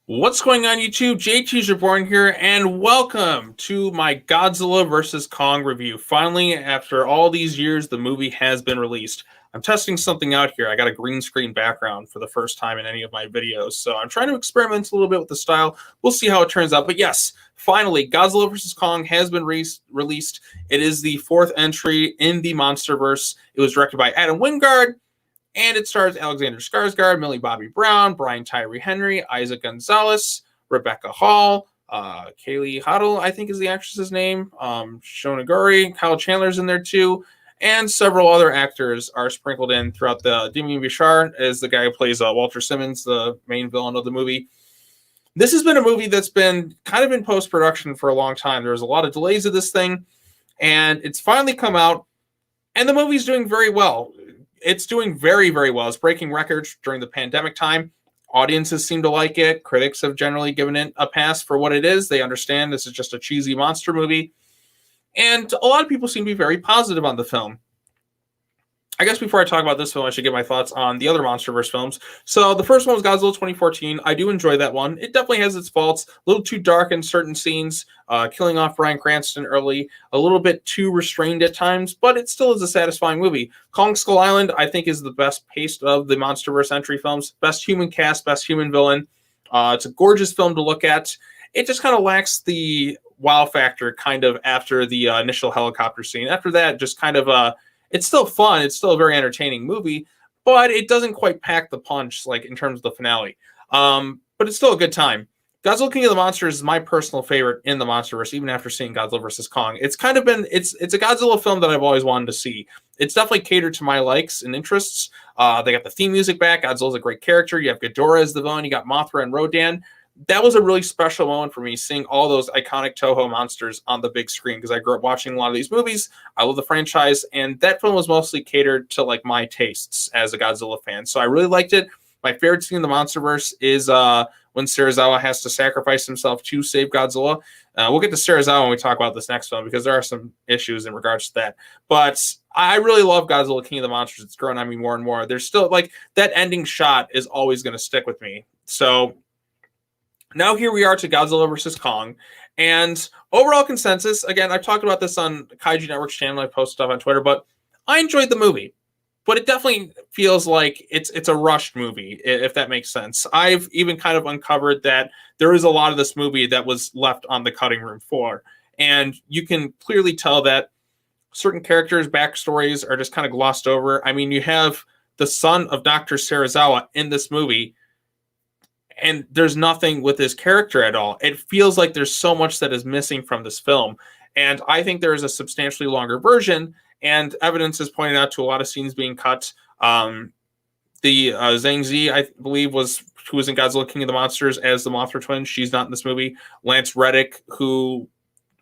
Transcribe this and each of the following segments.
What's going on, YouTube? JT's Reborn here, and welcome to my Godzilla vs. Kong review. Finally, after all these years, the movie has been released. I'm testing something out here. I got a green screen background for the first time in any of my videos, so I'm trying to experiment a little bit with the style. We'll see how it turns out. But yes, finally, Godzilla vs. Kong has been released. It is the fourth entry in the MonsterVerse. It was directed by Adam Wingard, and it stars Alexander Skarsgård, Millie Bobby Brown, Brian Tyree Henry, Isaac Gonzalez, Rebecca Hall, Kaylee Huddle, I think is the actress's name, Shonaguri, Kyle Chandler's in there too, and several other actors are sprinkled in throughout the. Demian Bichir is the guy who plays Walter Simmons, the main villain of the movie. This has been a movie that's been kind of in post-production for a long time. There's a lot of delays of this thing, and it's finally come out, and the movie's doing very well. It's doing very, very well. It's breaking records during the pandemic time. Audiences seem to like it. Critics have generally given it a pass for what it is. They understand this is just a cheesy monster movie. And a lot of people seem to be very positive on the film. I guess before I talk about this film, I should get my thoughts on the other MonsterVerse films. So the first one was Godzilla 2014. I do enjoy that one. It definitely has its faults. A little too dark in certain scenes, killing off Bryan Cranston early, a little bit too restrained at times, but it still is a satisfying movie. Kong Skull Island, I think, is the best paced of the MonsterVerse entry films. Best human cast, best human villain. It's a gorgeous film to look at. It just kind of lacks the wow factor kind of after the initial helicopter scene. After that, just kind of it's still fun. It's still a very entertaining movie, but it doesn't quite pack the punch like in terms of the finale. But it's still a good time. Godzilla King of the Monsters is my personal favorite in the MonsterVerse, even after seeing Godzilla vs. Kong. It's kind of been it's a Godzilla film that I've always wanted to see. It's definitely catered to my likes and interests. They got the theme music back. Godzilla's a great character. You have Ghidorah as the villain. You got Mothra and Rodan. That was a really special moment for me, seeing all those iconic Toho monsters on the big screen, because I grew up watching a lot of these movies. I love the franchise, and that film was mostly catered to like my tastes as a Godzilla fan. So I really liked it. My favorite scene in the MonsterVerse is when Serizawa has to sacrifice himself to save Godzilla. We'll get to Serizawa when we talk about this next film, because there are some issues in regards to that. But I really love Godzilla King of the Monsters. It's growing on me more and more. There's still like that ending shot is always going to stick with me. So now here we are to Godzilla vs. Kong. And overall consensus, again, I've talked about this on Kaiju Network's channel. I post stuff on Twitter, but I enjoyed the movie. But it definitely feels like it's a rushed movie, if that makes sense. I've even kind of uncovered that there is a lot of this movie that was left on the cutting room floor. And you can clearly tell that certain characters' backstories are just kind of glossed over. I mean, you have the son of Dr. Serizawa in this movie, and there's nothing with his character at all. It feels like there's so much that is missing from this film. And I think there is a substantially longer version, and evidence is pointed out to a lot of scenes being cut. The Zhang Zi, I believe, who was in Godzilla King of the Monsters as the Mothra twin. She's not in this movie. Lance Reddick, who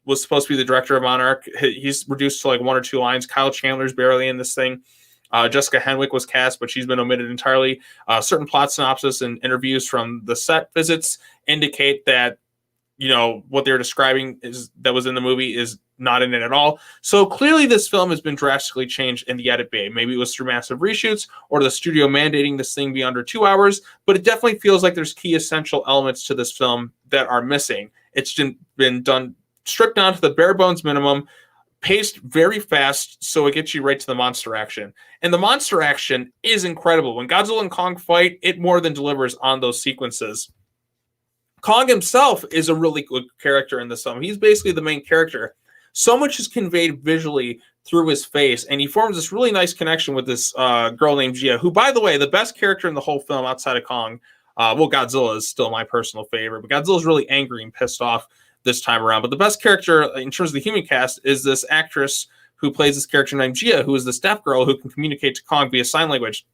was supposed to be the director of Monarch, he's reduced to like one or two lines. Kyle Chandler's barely in this thing. Jessica Henwick was cast, but she's been omitted entirely. Certain plot synopsis and interviews from the set visits indicate that, you know, what they're describing is that was in the movie is not in it at all. So clearly this film has been drastically changed in the edit bay. Maybe it was through massive reshoots or the studio mandating this thing be under 2 hours, but it definitely feels like there's key essential elements to this film that are missing. It's been done, stripped down to the bare bones minimum, paced very fast, so it gets you right to the monster action. And the monster action is incredible. When Godzilla and Kong fight, it more than delivers on those sequences. Kong himself is a really good character in this film. He's basically the main character. So much is conveyed visually through his face, and he forms this really nice connection with this girl named Gia, who, by the way, the best character in the whole film outside of Kong. Godzilla is still my personal favorite, but Godzilla's really angry and pissed off this time around. But the best character in terms of the human cast is this actress who plays this character named Gia, who is this deaf girl who can communicate to Kong via sign language.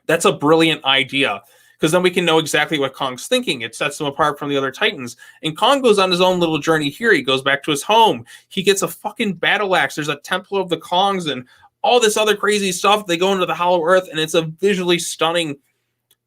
That's a brilliant idea, because then we can know exactly what Kong's thinking. It sets him apart from the other Titans. And Kong goes on his own little journey here. He goes back to his home. He gets a fucking battle axe. There's a temple of the Kongs and all this other crazy stuff. They go into the Hollow Earth, and it's a visually stunning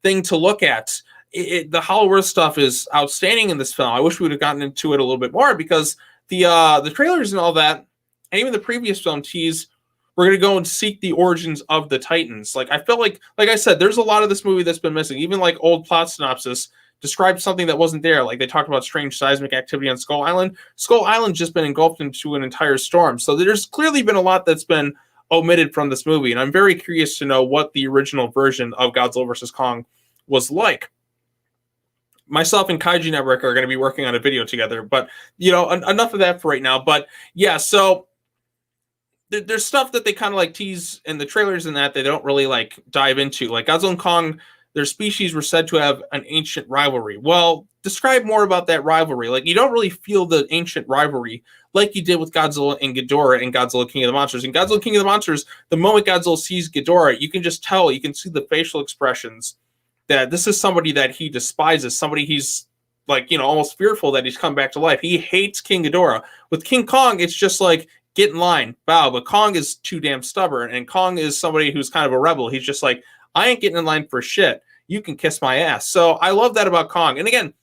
thing to look at. The Hollow Earth stuff is outstanding in this film. I wish we would have gotten into it a little bit more, because the trailers and all that, and even the previous film tease, we're going to go and seek the origins of the Titans. Like, I felt like I said, there's a lot of this movie that's been missing. Even like old plot synopsis described something that wasn't there. Like they talked about strange seismic activity on Skull Island. Skull Island's just been engulfed into an entire storm. So there's clearly been a lot that's been omitted from this movie. And I'm very curious to know what the original version of Godzilla vs. Kong was like. Myself and Kaiju Network are going to be working on a video together, but enough of that for right now. But yeah, so there's stuff that they kind of like tease in the trailers and that they don't really like dive into. Like Godzilla and Kong, their species were said to have an ancient rivalry. Well, describe more about that rivalry. Like you don't really feel the ancient rivalry like you did with Godzilla and Ghidorah and Godzilla King of the Monsters. In Godzilla King of the Monsters, the moment Godzilla sees Ghidorah, you can just tell, you can see the facial expressions that this is somebody that he despises, somebody he's like, almost fearful that he's come back to life. He hates King Ghidorah. With King Kong, it's just like, get in line, bow. But Kong is too damn stubborn, and Kong is somebody who's kind of a rebel. He's just like, I ain't getting in line for shit. You can kiss my ass. So I love that about Kong. And again,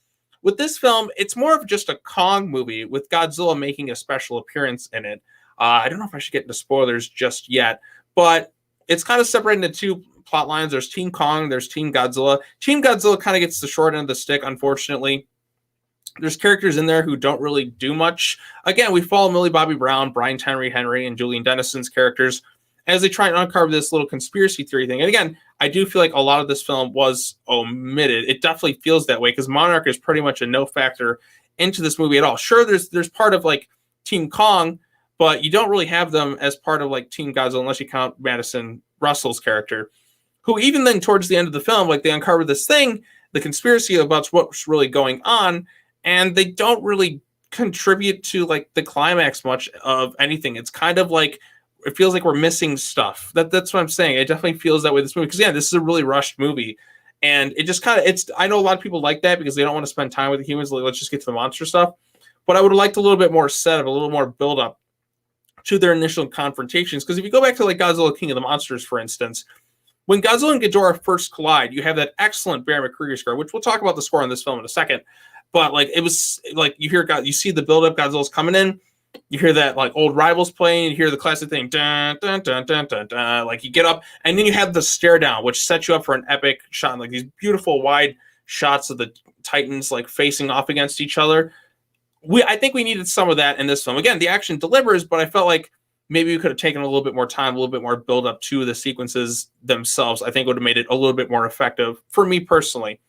with this film, it's more of just a Kong movie with Godzilla making a special appearance in it. I don't know if I should get into spoilers just yet, but it's kind of separated into two plot lines. There's Team Kong, there's Team Godzilla. Team Godzilla kind of gets the short end of the stick, unfortunately. There's characters in there who don't really do much. Again, we follow Millie Bobby Brown, Brian Tyree Henry, and Julian Dennison's characters as they try and uncover this little conspiracy theory thing. And again, I do feel like a lot of this film was omitted. It definitely feels that way because Monarch is pretty much a no factor into this movie at all. Sure, there's part of like Team Kong, but you don't really have them as part of like Team Godzilla unless you count Madison Russell's character, who even then towards the end of the film, like they uncover this thing, the conspiracy about what's really going on, and they don't really contribute to like the climax much of anything. It's kind of like, it feels like we're missing stuff. That's what I'm saying. It definitely feels that way this movie. Because yeah, this is a really rushed movie. And it just kind of, I know a lot of people like that because they don't want to spend time with the humans. Like, let's just get to the monster stuff. But I would have liked a little bit more setup, a little more build up to their initial confrontations. Because if you go back to like Godzilla King of the Monsters, for instance, when Godzilla and Ghidorah first collide, you have that excellent Bear McCreary score, which we'll talk about the score in this film in a second. But like it was like you see the build up, Godzilla's coming in, you hear that like old Rivals playing, you hear the classic thing, dun, dun, dun, dun, dun, dun, like you get up, and then you have the stare down, which sets you up for an epic shot, like these beautiful wide shots of the Titans like facing off against each other. I think we needed some of that in this film. Again, the action delivers, but I felt like maybe we could have taken a little bit more time, a little bit more build up to the sequences themselves. I think would have made it a little bit more effective for me personally.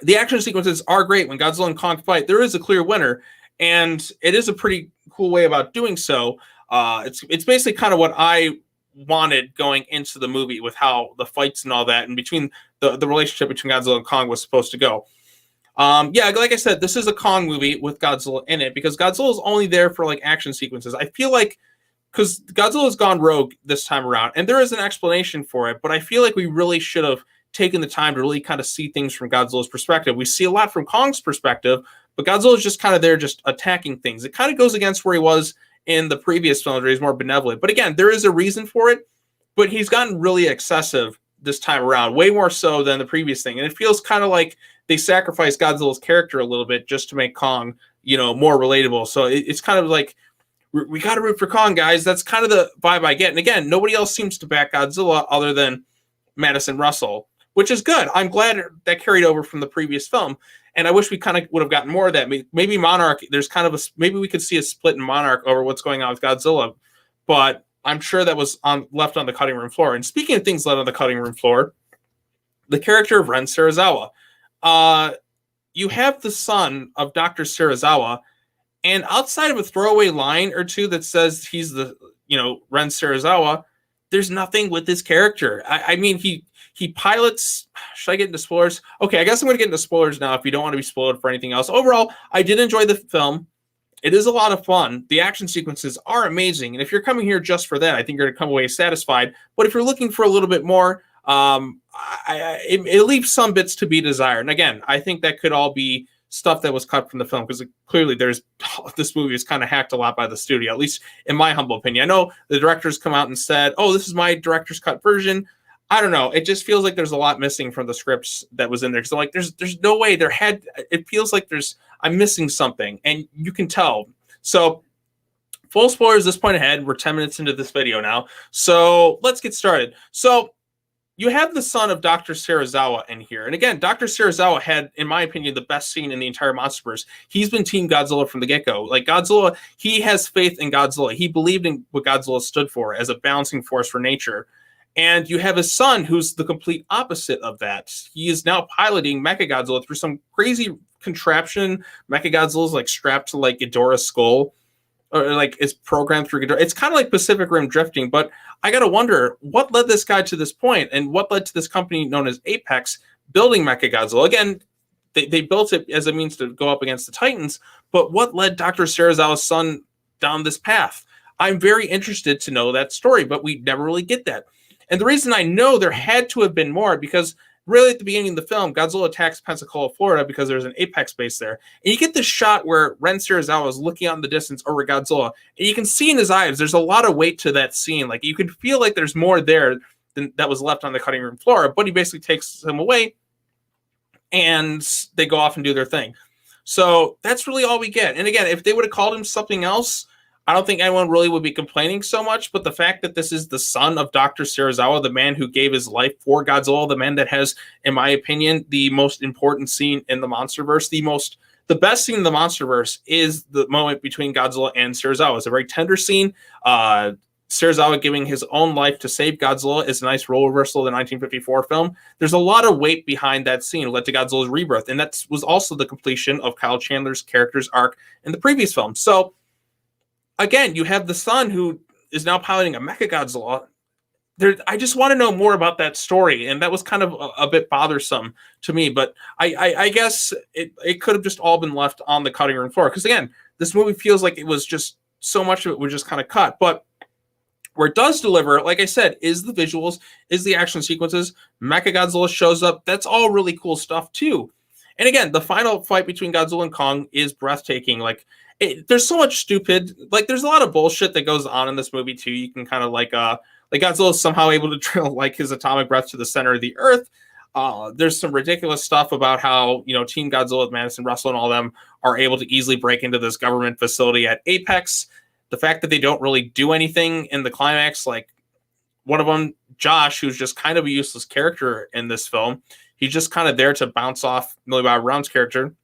The action sequences are great. When Godzilla and Kong fight, there is a clear winner, and it is a pretty cool way about doing so. It's basically kind of what I wanted going into the movie with how the fights and all that, and between the relationship between Godzilla and Kong was supposed to go. Yeah, like I said, this is a Kong movie with Godzilla in it because Godzilla is only there for like action sequences. I feel like because Godzilla has gone rogue this time around, and there is an explanation for it, but I feel like we really should have taken the time to really kind of see things from Godzilla's perspective. We see a lot from Kong's perspective, but Godzilla is just kind of there just attacking things. It kind of goes against where he was in the previous films where he's more benevolent. But again, there is a reason for it, but he's gotten really excessive this time around, way more so than the previous thing. And it feels kind of like they sacrificed Godzilla's character a little bit just to make Kong, more relatable. So it's kind of like, we got to root for Kong, guys. That's kind of the vibe I get. And again, nobody else seems to back Godzilla other than Madison Russell, which is good. I'm glad that carried over from the previous film. And I wish we kind of would have gotten more of that. Maybe Monarch, there's kind of maybe we could see a split in Monarch over what's going on with Godzilla. But I'm sure that was left on the cutting room floor. And speaking of things left on the cutting room floor, the character of Ren Serizawa. You have the son of Dr. Serizawa, and outside of a throwaway line or two that says he's the, Ren Serizawa, there's nothing with this character. I mean, he pilots. Should I get into spoilers? Okay, I guess I'm going to get into spoilers now if you don't want to be spoiled for anything else. Overall, I did enjoy the film. It is a lot of fun. The action sequences are amazing. And if you're coming here just for that, I think you're going to come away satisfied. But if you're looking for a little bit more, it leaves some bits to be desired. And again, I think that could all be stuff that was cut from the film because clearly this movie is kind of hacked a lot by the studio, at least in my humble opinion. I know the directors come out and said, oh, this is my director's cut version. I don't know. It just feels like there's a lot missing from the scripts that was in there. Because like, there's no way it feels like I'm missing something, and you can tell. So full spoilers this point ahead. We're 10 minutes into this video now. So let's get started. So you have the son of Dr. Serizawa in here. And again, Dr. Serizawa had, in my opinion, the best scene in the entire Monsterverse. He's been Team Godzilla from the get-go. Like Godzilla, he has faith in Godzilla. He believed in what Godzilla stood for as a balancing force for nature. And you have his son, who's the complete opposite of that. He is now piloting Mechagodzilla through some crazy contraption. Mechagodzilla's like strapped to like Ghidorah's skull, or like it's programmed through Ghidorah. It's kind of like Pacific Rim drifting, but I got to wonder what led this guy to this point and what led to this company known as Apex building Mechagodzilla. Again, they built it as a means to go up against the Titans, but what led Dr. Serizawa's son down this path? I'm very interested to know that story, but we never really get that. And the reason I know there had to have been more, because really at the beginning of the film, Godzilla attacks Pensacola, Florida, because there's an Apex base there. And you get this shot where Ren Serizawa is looking out in the distance over Godzilla, and you can see in his eyes, there's a lot of weight to that scene. Like, you can feel like there's more there than that was left on the cutting room floor, but he basically takes him away, and they go off and do their thing. So that's really all we get. And again, if they would have called him something else, I don't think anyone really would be complaining so much, but the fact that this is the son of Dr. Serizawa, the man who gave his life for Godzilla, the man that has, in my opinion, the most important scene in the Monsterverse, the best scene in the Monsterverse is the moment between Godzilla and Serizawa. It's a very tender scene. Serizawa giving his own life to save Godzilla is a nice role reversal of the 1954 film. There's a lot of weight behind that scene, led to Godzilla's rebirth, and that was also the completion of Kyle Chandler's character's arc in the previous film. So, again, you have the son who is now piloting a Mechagodzilla. I just want to know more about that story, and that was kind of a bit bothersome to me. But I guess it could have just all been left on the cutting room floor, because again, this movie feels like it was just so much of it was just kind of cut. But where it does deliver, like I said, is the visuals, is the action sequences. Mechagodzilla shows up. That's all really cool stuff too. And again, the final fight between Godzilla and Kong is breathtaking. Like, there's so much stupid, like there's a lot of bullshit that goes on in this movie too. You can kind of like Godzilla is somehow able to drill like his atomic breath to the center of the earth. There's some ridiculous stuff about how, Team Godzilla with Madison Russell and all them are able to easily break into this government facility at Apex. The fact that they don't really do anything in the climax, like one of them, Josh, who's just kind of a useless character in this film. He's just kind of there to bounce off Millie Bobby Brown's character.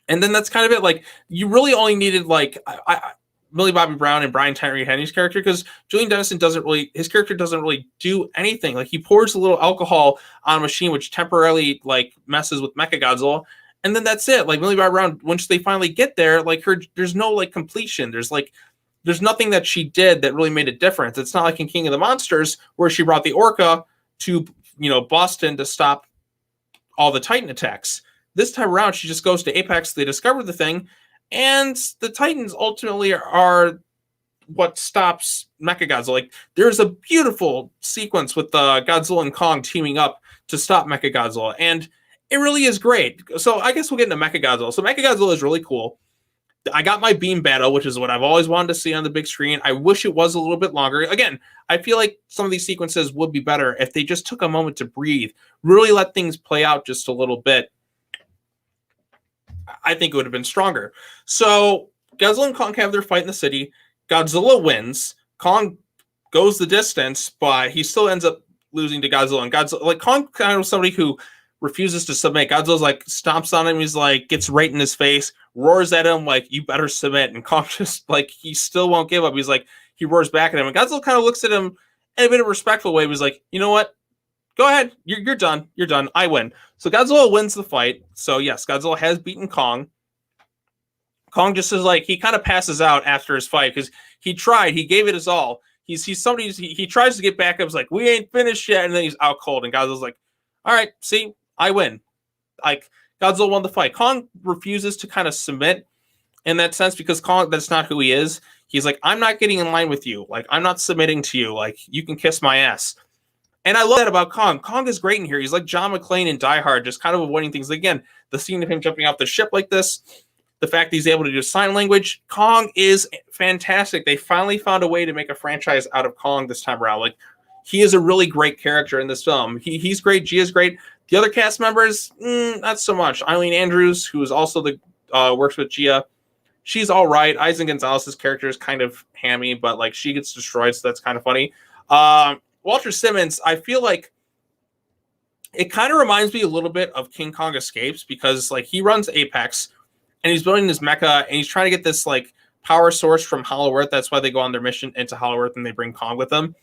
And then that's kind of it. Like, you really only needed Millie Bobby Brown and Brian Tyree Henry's character, because Julian Dennison his character doesn't really do anything. Like, he pours a little alcohol on a machine, which temporarily like messes with Mechagodzilla, and then that's it. Like, Millie Bobby Brown, once they finally get there, like there's no like completion. There's nothing that she did that really made a difference. It's not like in King of the Monsters, where she brought the Orca to Boston to stop all the Titan attacks. This time around, she just goes to Apex. They discover the thing, and the Titans ultimately are what stops Mechagodzilla. Like, there's a beautiful sequence with Godzilla and Kong teaming up to stop Mechagodzilla, and it really is great. So I guess we'll get into Mechagodzilla. So Mechagodzilla is really cool. I got my beam battle, which is what I've always wanted to see on the big screen. I wish it was a little bit longer. Again, I feel like some of these sequences would be better if they just took a moment to breathe, really let things play out just a little bit. I think it would have been stronger. So Godzilla and Kong have their fight in the city. Godzilla wins. Kong goes the distance, but he still ends up losing to Godzilla. And Godzilla, like, Kong kind of somebody who refuses to submit. Godzilla's like stomps on him. He's like, gets right in his face, roars at him like, "You better submit." And Kong just like, he still won't give up. He's like, he roars back at him. And Godzilla kind of looks at him in a bit of a respectful way. He was like, "You know what? Go ahead. You're done. You're done. I win." So Godzilla wins the fight. So yes, Godzilla has beaten Kong. Kong just is like, he kind of passes out after his fight because he tried. He gave it his all. He's somebody. He tries to get back up. He's like, "We ain't finished yet," and then he's out cold. And Godzilla's like, "All right, see, I win." Like, Godzilla won the fight. Kong refuses to kind of submit in that sense, because Kong, that's not who he is. He's like, "I'm not getting in line with you. Like, I'm not submitting to you. Like, you can kiss my ass." And I love that about Kong. Kong is great in here. He's like John McClane in Die Hard, just kind of avoiding things. Again, the scene of him jumping off the ship like this, the fact that he's able to do sign language. Kong is fantastic. They finally found a way to make a franchise out of Kong this time around. Like, he is a really great character in this film. He's great. Gia's great. The other cast members, not so much. Eileen Andrews, who is also works with Gia, she's all right. Eisen Gonzalez's character is kind of hammy, but like, she gets destroyed, so that's kind of funny. Walter Simmons, I feel like It kind of reminds me a little bit of King Kong Escapes, because like he runs Apex and he's building this mecha and he's trying to get this like power source from Hollow Earth. That's why they go on their mission into Hollow Earth and they bring Kong with them.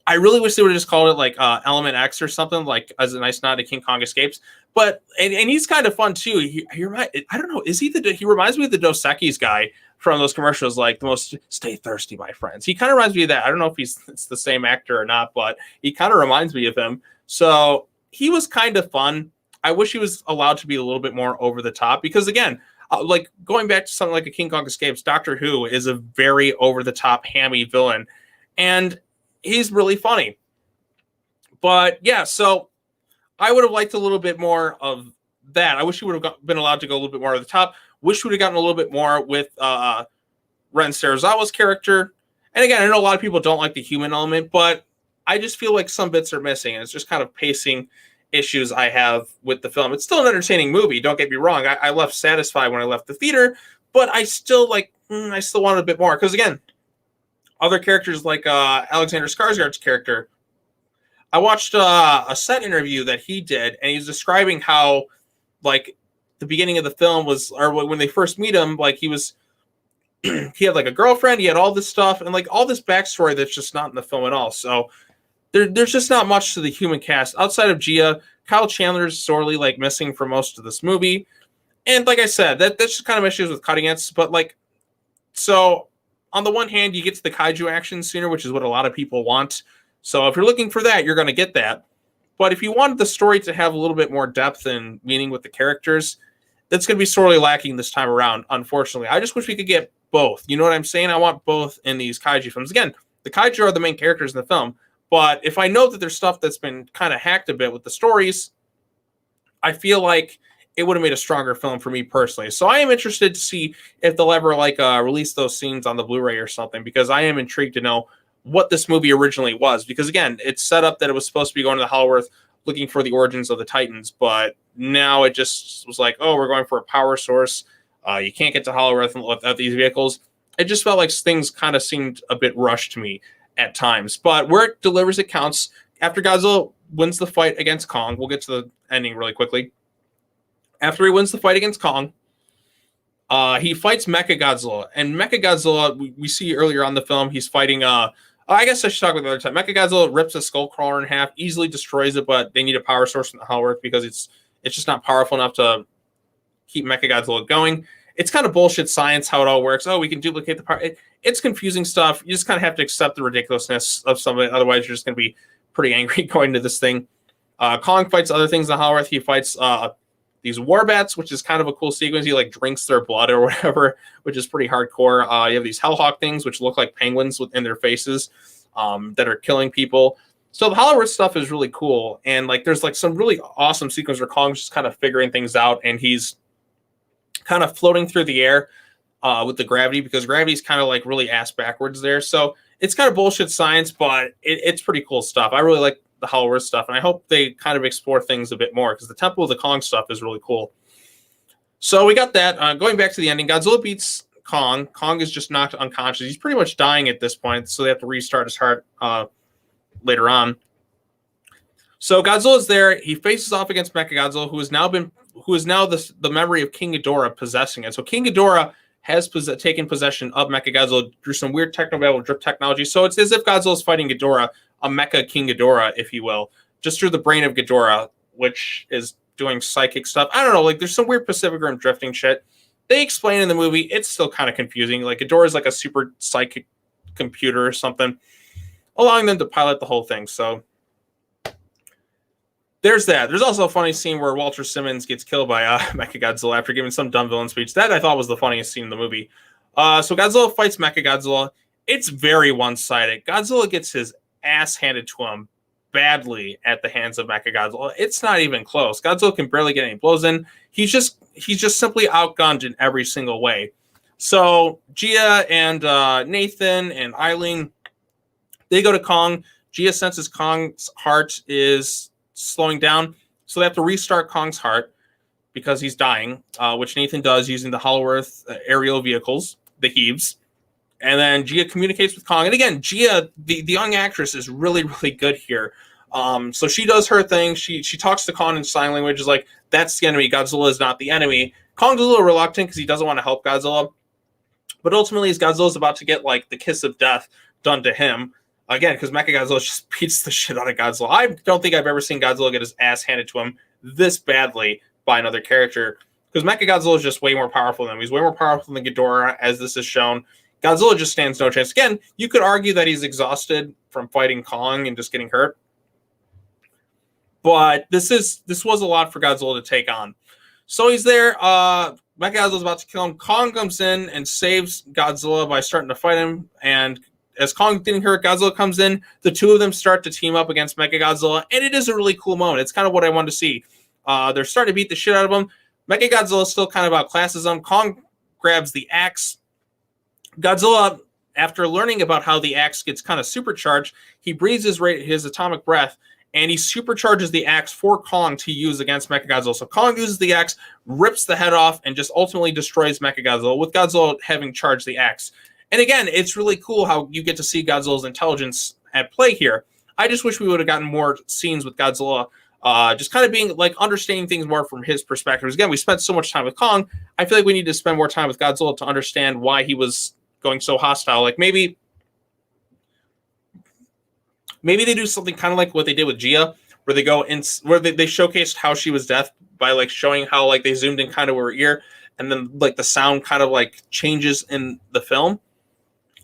I really wish they would have just called it like Element X or something, like as a nice nod to King Kong Escapes. But and he's kind of fun too. I don't know, is he reminds me of the Dos Equis guy from those commercials, like the most stay thirsty, my friends. He kind of reminds me of that. I don't know if it's the same actor or not, but he kind of reminds me of him. So he was kind of fun. I wish he was allowed to be a little bit more over the top, because again, like going back to something like a King Kong Escapes, Doctor Who is a very over the top hammy villain, and he's really funny. But yeah, so I would have liked a little bit more of that. I wish he would have been allowed to go a little bit more over the top. Wish we would have gotten a little bit more with Ren Serizawa's character. And again, I know a lot of people don't like the human element, but I just feel like some bits are missing, and it's just kind of pacing issues I have with the film. It's still an entertaining movie, don't get me wrong. I left satisfied when I left the theater, but I still I still wanted a bit more. Because again, other characters like Alexander Skarsgård's character, I watched a set interview that he did, and he's describing how like the beginning of the film was, or when they first meet him, like he had like a girlfriend, he had all this stuff, and like all this backstory that's just not in the film at all. So there's just not much to the human cast outside of Gia. Kyle Chandler's sorely like missing for most of this movie, and like I said, that's just kind of issues with cutting it. But like, so on the one hand, you get to the kaiju action sooner, which is what a lot of people want. So if you're looking for that, you're going to get that. But if you wanted the story to have a little bit more depth and meaning with the characters, that's going to be sorely lacking this time around, unfortunately. I just wish we could get both. You know what I'm saying? I want both in these kaiju films. Again, the kaiju are the main characters in the film, but if I know that there's stuff that's been kind of hacked a bit with the stories, I feel like it would have made a stronger film for me personally. So I am interested to see if they'll ever release those scenes on the Blu-ray or something, because I am intrigued to know what this movie originally was. Because again, it's set up that it was supposed to be going to the Hollow Earth looking for the origins of the Titans, but now it just was like, oh, we're going for a power source. You can't get to Hollow Earth without these vehicles. It just felt like things kind of seemed a bit rushed to me at times. But where it delivers, it counts. After Godzilla wins the fight against Kong, we'll get to the ending really quickly. After he wins the fight against Kong, he fights Mechagodzilla. And Mechagodzilla, we see earlier on the film, he's fighting... I guess I should talk about the other time. Mechagodzilla rips a skull crawler in half, easily destroys it, but they need a power source from the Hollow Earth because it's just not powerful enough to keep Mechagodzilla going. It's kind of bullshit science how it all works. Oh, we can duplicate the power. It's confusing stuff. You just kind of have to accept the ridiculousness of some of it. Otherwise, you're just going to be pretty angry going to this thing. Kong fights other things in the Hollow Earth. He fights these warbats, which is kind of a cool sequence. He like drinks their blood or whatever, which is pretty hardcore. You have these Hellhawk things, which look like penguins within their faces, that are killing people. So the Hollow Earth stuff is really cool. And like, there's like some really awesome sequence where Kong's just kind of figuring things out, and he's kind of floating through the air with the gravity, because gravity's kind of like really ass backwards there. So it's kind of bullshit science, but it's pretty cool stuff. I really like the Hollow Earth stuff, and I hope they kind of explore things a bit more, because the Temple of the Kong stuff is really cool. So we got that. Going back to the ending, Godzilla beats Kong. Kong is just knocked unconscious. He's pretty much dying at this point, so they have to restart his heart later on. So Godzilla's there. He faces off against Mechagodzilla, who is now the memory of King Ghidorah possessing it. So King Ghidorah has taken possession of Mechagodzilla through some weird techno-battle drip technology. So it's as if Godzilla's fighting Ghidorah, a Mecha King Ghidorah, if you will, just through the brain of Ghidorah, which is doing psychic stuff. I don't know, like there's some weird Pacific Rim drifting shit. They explain in the movie, it's still kind of confusing. Like Ghidorah is like a super psychic computer or something, allowing them to pilot the whole thing. So there's that. There's also a funny scene where Walter Simmons gets killed by Mechagodzilla after giving some dumb villain speech. That I thought was the funniest scene in the movie. So Godzilla fights Mechagodzilla. It's very one-sided. Godzilla gets his ass handed to him badly at the hands of Mechagodzilla. It's not even close. Godzilla can barely get any blows in. He's just simply outgunned in every single way. So Gia and Nathan and Eileen, they go to Kong. Gia senses Kong's heart is slowing down, so they have to restart Kong's heart because he's dying, which Nathan does using the Hollow Earth aerial vehicles, the Heaves. And then Gia communicates with Kong. And again, Gia, the young actress, is really, really good here. So she does her thing. She talks to Kong in sign language. Is like, that's the enemy. Godzilla is not the enemy. Kong's a little reluctant because he doesn't want to help Godzilla. But ultimately, as Godzilla's about to get like the kiss of death done to him, again, because Mechagodzilla just beats the shit out of Godzilla. I don't think I've ever seen Godzilla get his ass handed to him this badly by another character. Because Mechagodzilla is just way more powerful than him. He's way more powerful than Ghidorah, as this is shown. Godzilla just stands no chance. Again, you could argue that he's exhausted from fighting Kong and just getting hurt. But this was a lot for Godzilla to take on. So he's there. Mechagodzilla's about to kill him. Kong comes in and saves Godzilla by starting to fight him. And as Kong getting hurt, Godzilla comes in. The two of them start to team up against Mechagodzilla. And it is a really cool moment. It's kind of what I wanted to see. They're starting to beat the shit out of him. Mechagodzilla still kind of outclasses him. Kong grabs the axe. Godzilla, after learning about how the axe gets kind of supercharged, he breathes his atomic breath, and he supercharges the axe for Kong to use against Mechagodzilla. So Kong uses the axe, rips the head off, and just ultimately destroys Mechagodzilla, with Godzilla having charged the axe. And again, it's really cool how you get to see Godzilla's intelligence at play here. I just wish we would have gotten more scenes with Godzilla, just kind of being like understanding things more from his perspective. Again, we spent so much time with Kong. I feel like we need to spend more time with Godzilla to understand why he was going so hostile. Like maybe they do something kind of like what they did with Gia, where they go in, where they showcased how she was deaf by like showing how like they zoomed in kind of her ear, and then like the sound kind of like changes in the film.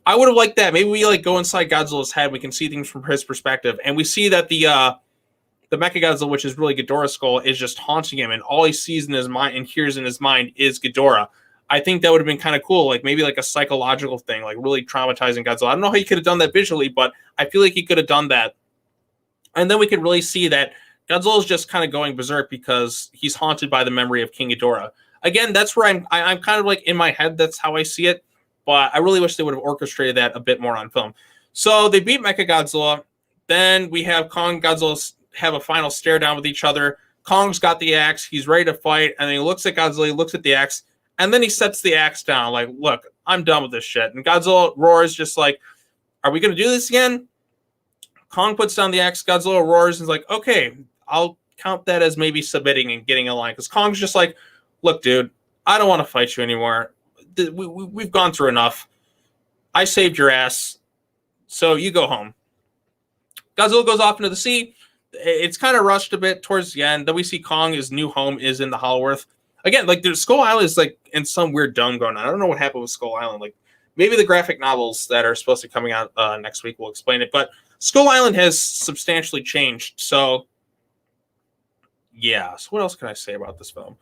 I would have liked that. Maybe we like go inside Godzilla's head. We can see things from his perspective, and we see that the Mechagodzilla, which is really Ghidorah's skull, is just haunting him, and all he sees in his mind and hears in his mind is Ghidorah. I think that would have been kind of cool, like maybe like a psychological thing, like really traumatizing Godzilla. I don't know how he could have done that visually, but I feel like he could have done that. And then we could really see that Godzilla is just kind of going berserk because he's haunted by the memory of King Ghidorah. Again, that's where I'm kind of like in my head, that's how I see it. But I really wish they would have orchestrated that a bit more on film. So they beat Mechagodzilla. Then we have Kong and Godzilla have a final stare down with each other. Kong's got the axe. He's ready to fight. And then he looks at Godzilla. He looks at the axe. And then he sets the axe down. Like, look, I'm done with this shit. And Godzilla roars just like, are we going to do this again? Kong puts down the axe. Godzilla roars and is like, okay, I'll count that as maybe submitting and getting in line. Because Kong's just like, look, dude, I don't want to fight you anymore. We've gone through enough. I saved your ass. So you go home. Godzilla goes off into the sea. It's kind of rushed a bit towards the end. Then we see Kong, his new home is in the Hollow Earth. Again, like there's Skull Island is like in some weird dome going on. I don't know what happened with Skull Island. Like maybe the graphic novels that are supposed to be coming out next week will explain it. But Skull Island has substantially changed. So yeah. So what else can I say about this film?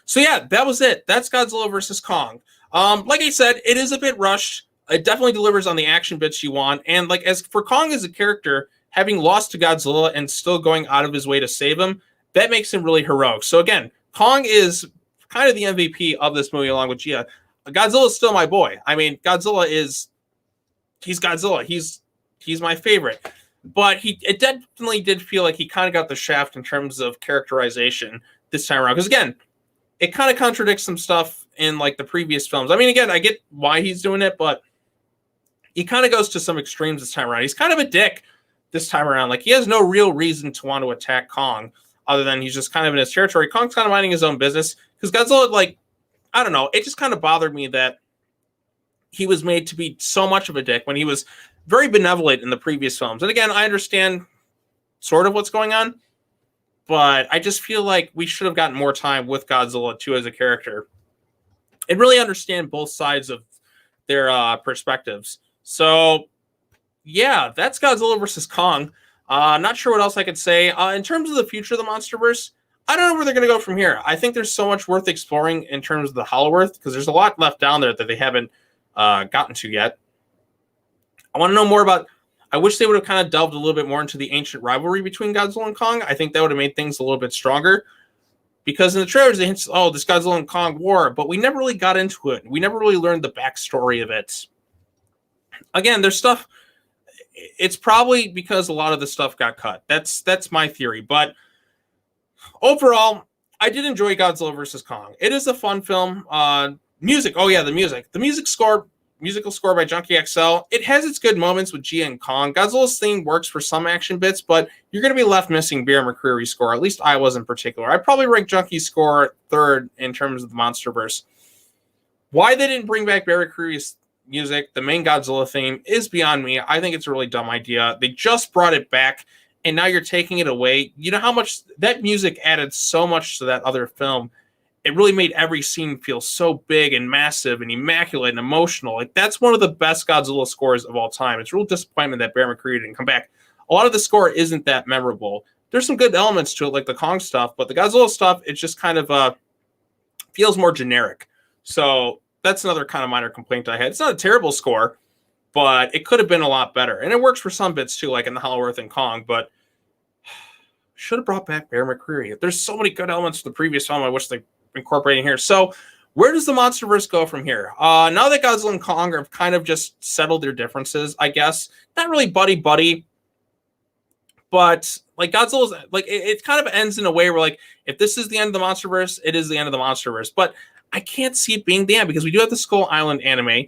So yeah, that was it. That's Godzilla versus Kong. Like I said, it is a bit rushed. It definitely delivers on the action bits you want. And like as for Kong as a character, having lost to Godzilla and still going out of his way to save him, that makes him really heroic. So again, Kong is kind of the MVP of this movie along with Gia. Godzilla is still my boy. I mean, he's Godzilla. He's my favorite. But it definitely did feel like he kind of got the shaft in terms of characterization this time around. Because again, it kind of contradicts some stuff in like the previous films. I mean, again, I get why he's doing it, but he kind of goes to some extremes this time around. He's kind of a dick this time around. Like he has no real reason to want to attack Kong other than he's just kind of in his territory. Kong's kind of minding his own business. Because Godzilla, like, I don't know, it just kind of bothered me that he was made to be so much of a dick when he was very benevolent in the previous films. And again, I understand sort of what's going on, but I just feel like we should have gotten more time with Godzilla, too, as a character and really understand both sides of their perspectives. So, yeah, that's Godzilla versus Kong. Not sure what else I could say. In terms of the future of the MonsterVerse, I don't know where they're going to go from here. I think there's so much worth exploring in terms of the Hollow Earth because there's a lot left down there that they haven't gotten to yet. I want to know more about... I wish they would have kind of delved a little bit more into the ancient rivalry between Godzilla and Kong. I think that would have made things a little bit stronger because in the trailers they hint, oh, this Godzilla and Kong war, but we never really got into it. We never really learned the backstory of it. Again, there's stuff... It's probably because a lot of the stuff got cut. That's my theory, but... Overall, I did enjoy Godzilla vs. Kong. It is a fun film. Music. Oh, yeah, the music. The music score musical score by Junkie XL. It has its good moments with Gia and Kong. Godzilla's theme works for some action bits, but you're going to be left missing Bear McCreary's score. At least I was in particular. I'd probably rank Junkie's score third in terms of the MonsterVerse. Why they didn't bring back Bear McCreary's music, the main Godzilla theme, is beyond me. I think it's a really dumb idea. They just brought it back, and now you're taking it away. You know how much that music added so much to that other film. It really made every scene feel so big and massive and immaculate and emotional. Like, that's one of the best Godzilla scores of all time. It's a real disappointment that Bear McCreary didn't come back. A lot of the score isn't that memorable. There's some good elements to it, like the Kong stuff, but the Godzilla stuff, it just kind of feels more generic. So that's another kind of minor complaint I had. It's not a terrible score, but it could have been a lot better. And it works for some bits too, like in the Hollow Earth and Kong, but should have brought back Bear McCreary. There's so many good elements to the previous film I wish they incorporating here. So where does the MonsterVerse go from here? Now that Godzilla and Kong have kind of just settled their differences, I guess, not really buddy, but like Godzilla's like it kind of ends in a way where like if this is the end of the MonsterVerse, it is the end of the MonsterVerse. But I can't see it being the end because we do have the Skull Island anime.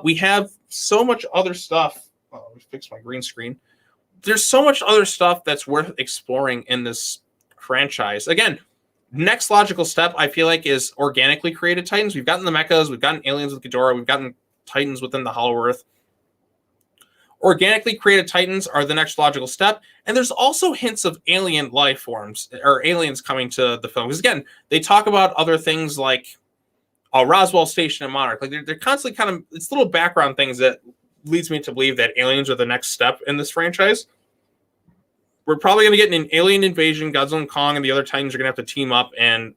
We have so much other stuff. Oh, let me fix my green screen. There's so much other stuff that's worth exploring in this franchise. Again, next logical step, I feel like, is organically created Titans. We've gotten the mechas, we've gotten aliens with Ghidorah, we've gotten Titans within the Hollow Earth. Organically created Titans are the next logical step, and there's also hints of alien life forms or aliens coming to the film. Because again, they talk about other things like Roswell Station and Monarch. Like they're constantly kind of it's little background things that leads me to believe that aliens are the next step in this franchise. We're probably going to get an alien invasion. Godzilla and Kong and the other Titans are going to have to team up and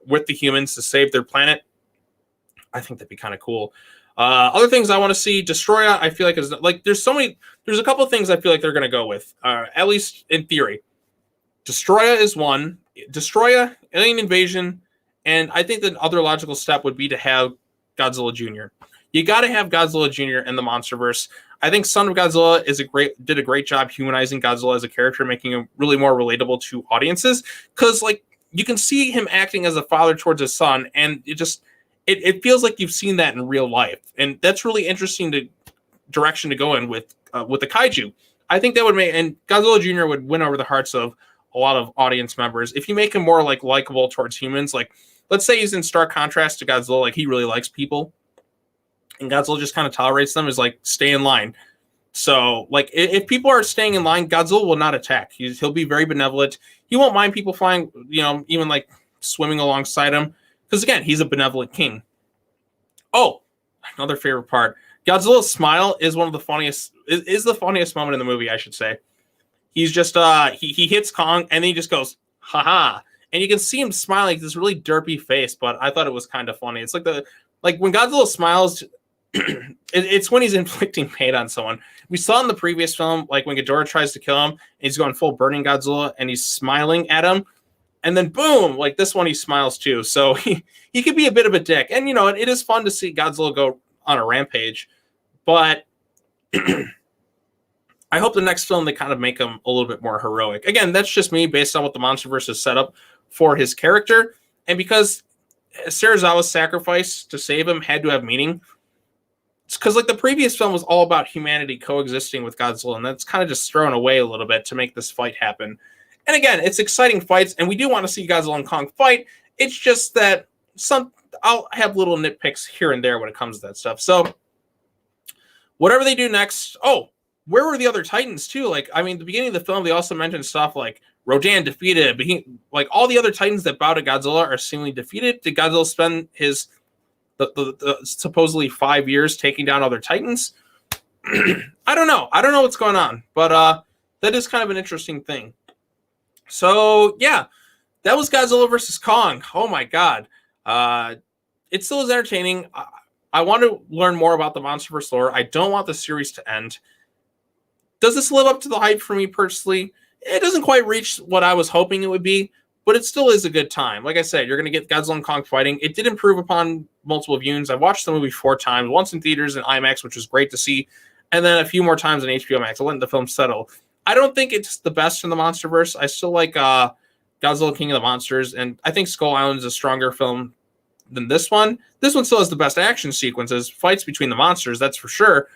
with the humans to save their planet. I think that'd be kind of cool. Other things I want to see, Destroya, I feel like is like there's a couple of things I feel like they're going to go with, at least in theory. Destroya is one. Destroya, alien invasion, and I think the other logical step would be to have Godzilla Jr. You got to have Godzilla Jr. in the MonsterVerse. I think Son of Godzilla did a great job humanizing Godzilla as a character, making him really more relatable to audiences. Because like you can see him acting as a father towards his son, and it feels like you've seen that in real life, and that's really interesting direction to go in with the kaiju. I think that would make and Godzilla Jr. would win over the hearts of a lot of audience members if you make him more like likable towards humans. Like let's say he's in stark contrast to Godzilla, like he really likes people. And Godzilla just kind of tolerates them, is like, stay in line. So, like, if people are staying in line, Godzilla will not attack. He'll be very benevolent. He won't mind people flying, even, like, swimming alongside him. Because, again, he's a benevolent king. Oh, another favorite part. Godzilla's smile is one of the funniest, is the funniest moment in the movie, I should say. He's just, he hits Kong, and then he just goes, ha-ha. And you can see him smiling, this really derpy face, but I thought it was kind of funny. It's like when Godzilla smiles, it's when he's inflicting pain on someone. We saw in the previous film, like when Ghidorah tries to kill him, and he's going full burning Godzilla, and he's smiling at him, and then boom, like this one he smiles too. So he could be a bit of a dick, and it is fun to see Godzilla go on a rampage, but I hope the next film they kind of make him a little bit more heroic. Again, that's just me based on what the MonsterVerse has set up for his character, and because Serizawa's sacrifice to save him had to have meaning. Because like the previous film was all about humanity coexisting with Godzilla, and that's kind of just thrown away a little bit to make this fight happen. And again, it's exciting fights, and we do want to see Godzilla and Kong fight. It's just that I'll have little nitpicks here and there when it comes to that stuff. So whatever they do next, where were the other Titans too? Like, I mean, the beginning of the film, they also mentioned stuff like Rodan defeated, but like all the other Titans that bow to Godzilla are seemingly defeated. Did Godzilla spend his the supposedly 5 years taking down other Titans? I don't know what's going on, but that is kind of an interesting thing. So yeah, that was Godzilla versus Kong. Oh my god, it still is entertaining. I want to learn more about the MonsterVerse lore. I don't want the series to end. Does this live up to the hype for me personally? It doesn't quite reach what I was hoping it would be, but it still is a good time. Like I said, you're going to get Godzilla and Kong fighting. It did improve upon multiple viewings. I watched the movie 4 times, once in theaters and IMAX, which was great to see, and then a few more times on HBO Max. I let the film settle. I don't think it's the best in the MonsterVerse. I still like Godzilla King of the Monsters, and I think Skull Island is a stronger film than this one. This one still has the best action sequences, fights between the monsters, that's for sure.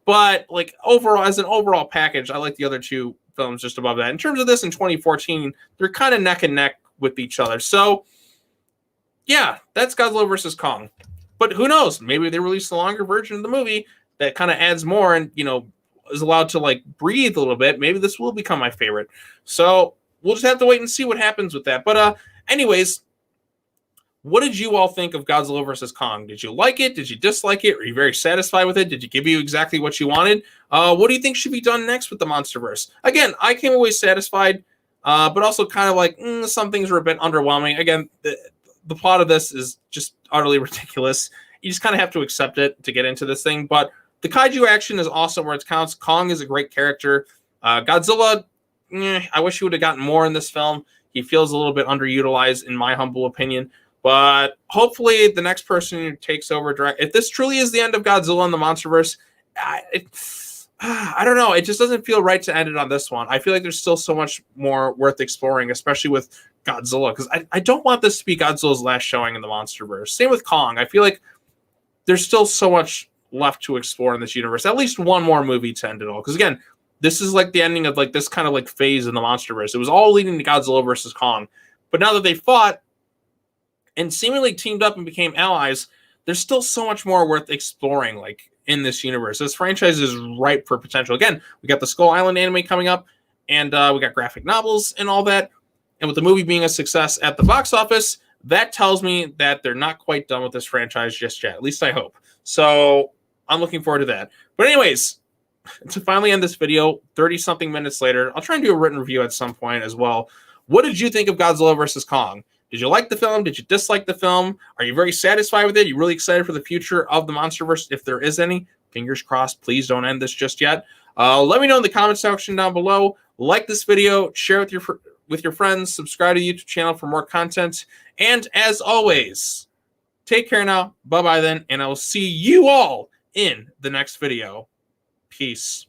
But like overall, as an overall package, I like the other two films just above that. In terms of this in 2014, they're kind of neck and neck with each other. So yeah, that's Godzilla versus Kong. But who knows? Maybe they release a longer version of the movie that kind of adds more and, you know, is allowed to like breathe a little bit. Maybe this will become my favorite. So we'll just have to wait and see what happens with that. But anyways, what did you all think of Godzilla versus Kong? Did you like it? Did you dislike it? Were you very satisfied with it? Did it give you exactly what you wanted? What do you think should be done next with the MonsterVerse? Again, I came away satisfied, but also kind of like some things were a bit underwhelming. Again, the plot of this is just utterly ridiculous. You just kind of have to accept it to get into this thing. But the kaiju action is awesome where it counts. Kong is a great character. Godzilla, I wish he would have gotten more in this film. He feels a little bit underutilized, in my humble opinion. But hopefully the next person who takes over if this truly is the end of Godzilla and the MonsterVerse, I don't know. It just doesn't feel right to end it on this one. I feel like there's still so much more worth exploring, especially with Godzilla, because I don't want this to be Godzilla's last showing in the MonsterVerse. Same with Kong. I feel like there's still so much left to explore in this universe. At least one more movie to end it all. Because again, this is like the ending of like this kind of like phase in the MonsterVerse. It was all leading to Godzilla versus Kong. But now that they fought and seemingly teamed up and became allies, there's still so much more worth exploring like in this universe. This franchise is ripe for potential. Again, we got the Skull Island anime coming up, and we got graphic novels and all that. And with the movie being a success at the box office, that tells me that they're not quite done with this franchise just yet. At least I hope. So I'm looking forward to that. But anyways, to finally end this video, 30-something minutes later, I'll try and do a written review at some point as well. What did you think of Godzilla versus Kong? Did you like the film? Did you dislike the film? Are you very satisfied with it? Are you really excited for the future of the MonsterVerse, if there is any? Fingers crossed. Please don't end this just yet. Let me know in the comment section down below. Like this video, share it with your friends, subscribe to the YouTube channel for more content. And as always, take care now. Bye-bye then, and I will see you all in the next video. Peace.